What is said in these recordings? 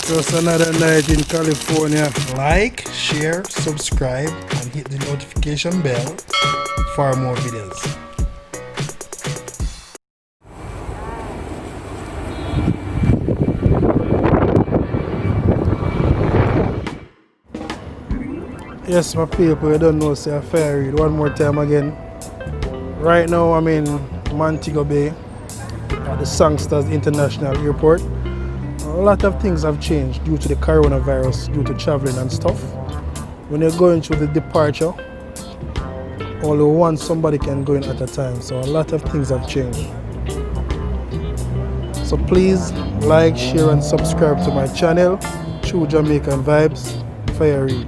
Just another night in California. Like, share, subscribe, and hit the notification bell for more videos. Yes, my people, you don't know, say a fair read one more time again. Right now, I'm in Montego Bay at the Sangster International Airport. A lot of things have changed due to the coronavirus, due to traveling and stuff. When you're going through the departure, only somebody can go in at a time, so a lot of things have changed. So please like, share and subscribe to my channel, True Jamaican Vibes, Fire Read.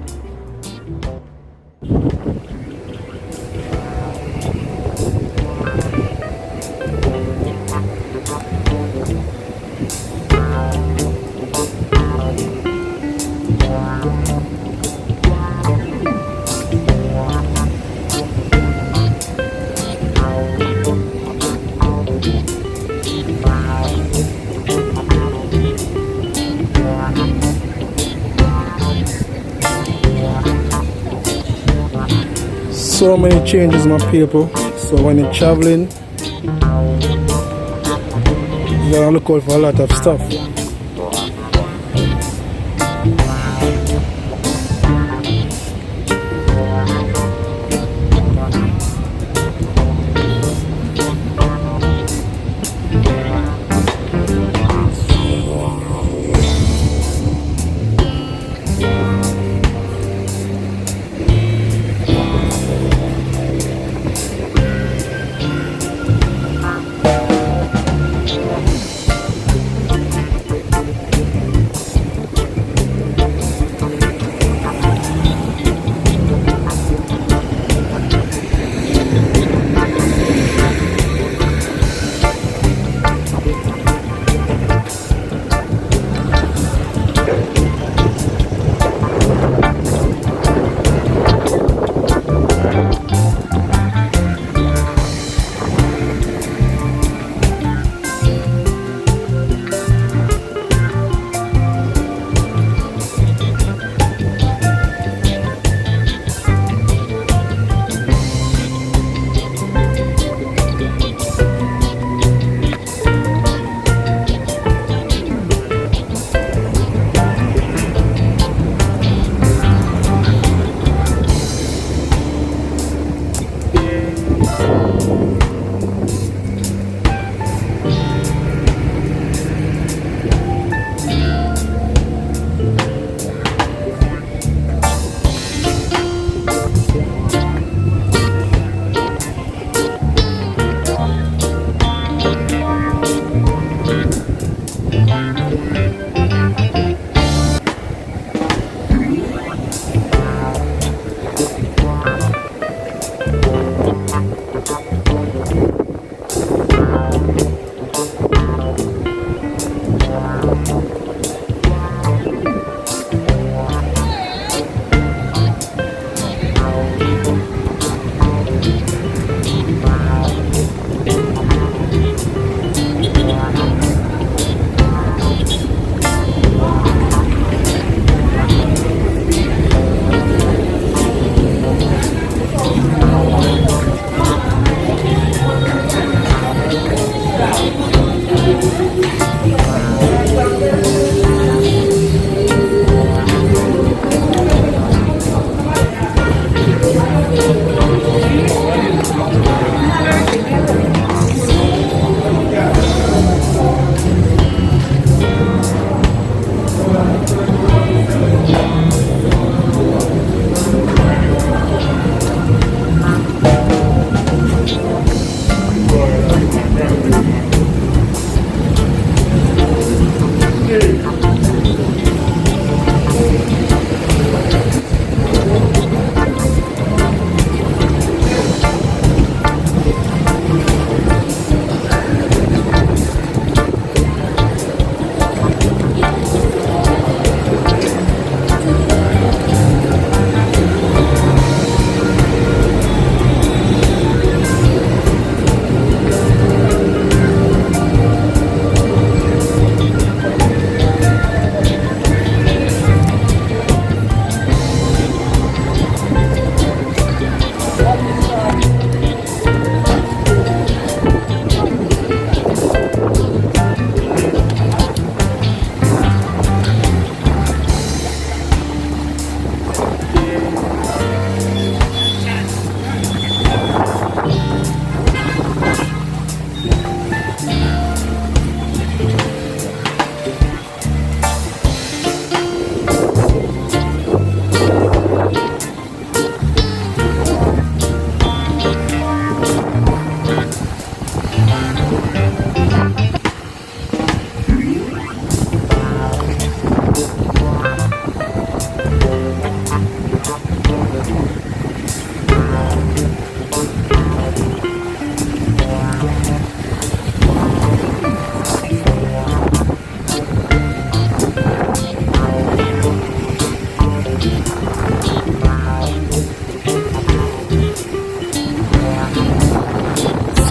So many changes, my people. So when you're traveling, you gotta look out for a lot of stuff.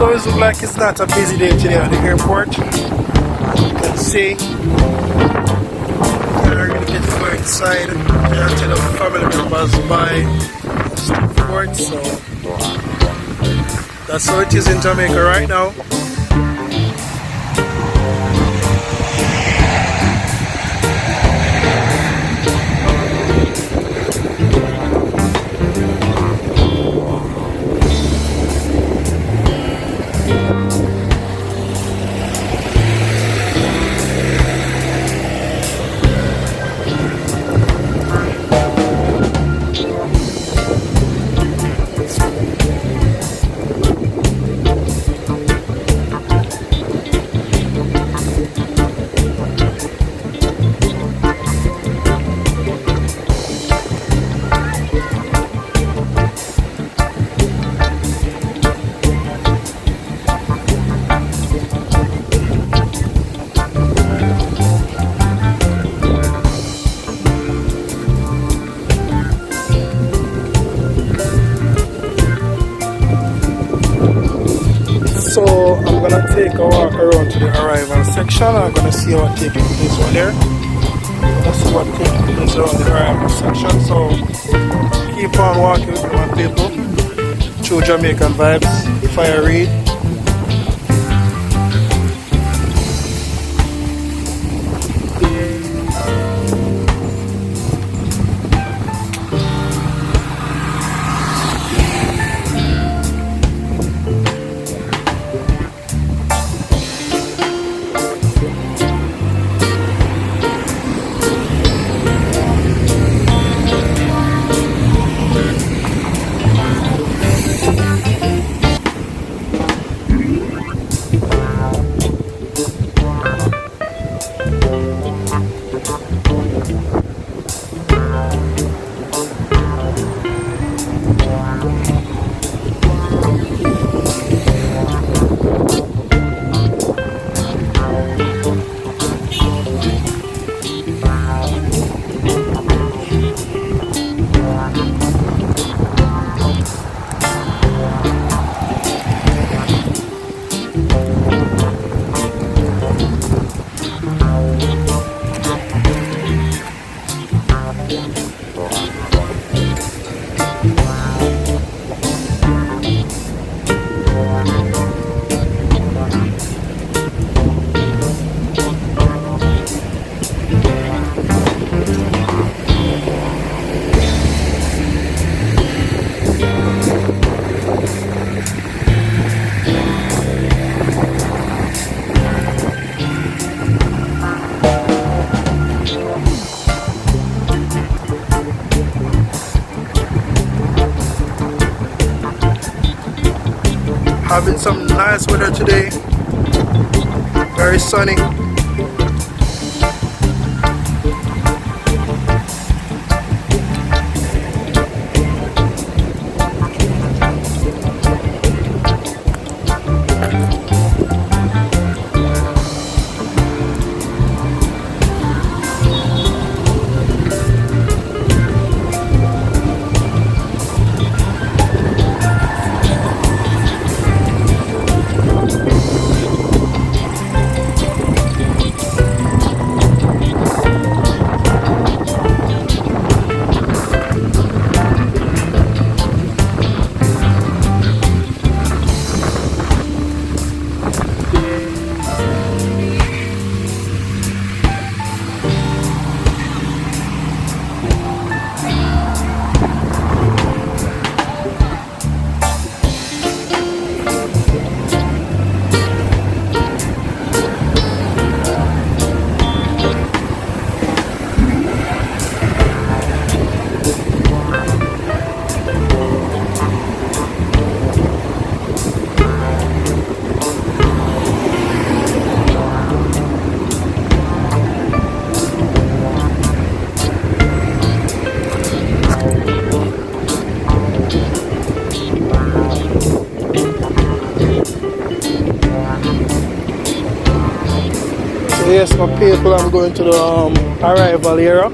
So it looks like it's not a busy day today at the airport. You can see. We're going to get to go inside and tell the family members buy support. So that's how it is in Jamaica right now. So I'm gonna take a walk around to the arrival section. I'm gonna see what taking place over there. Let's see what taking place around the arrival section. So keep on walking with my people through Jamaican vibes. Fire read. Having some nice weather today, very sunny. Yes, my people, I'm going to the arrival area.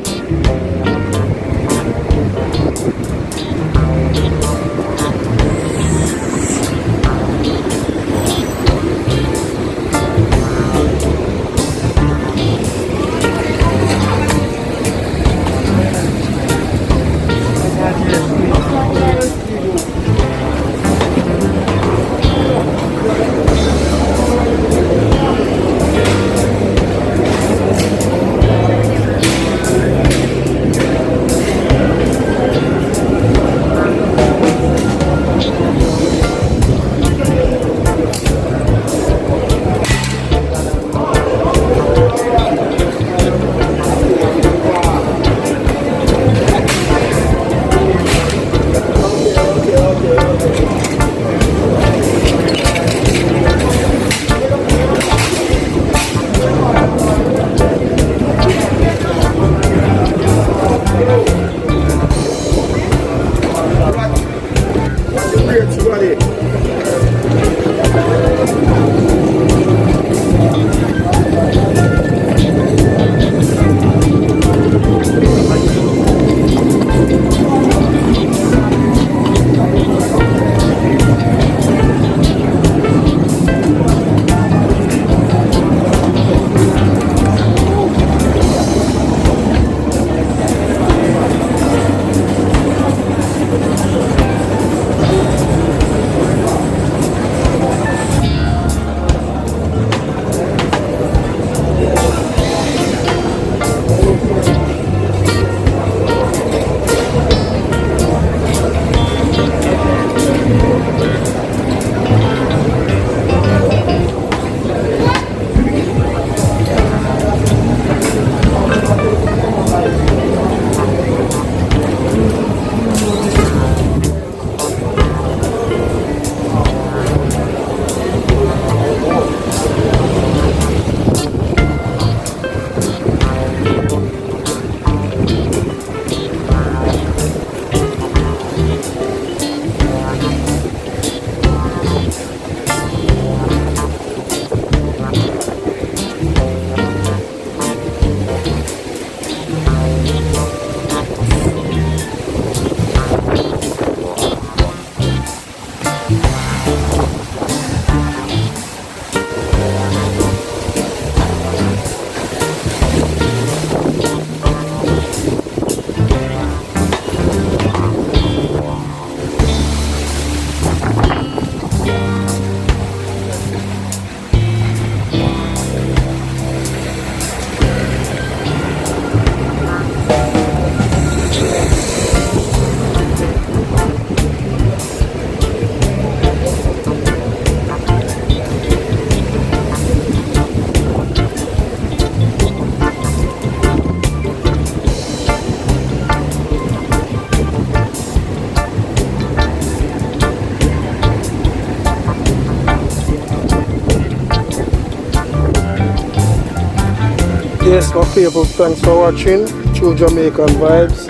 Yes, my people, thanks for watching True Jamaican Vibes.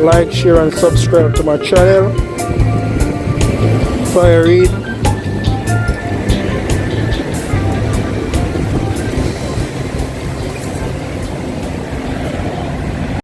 Like, share and subscribe to my channel. Fire read.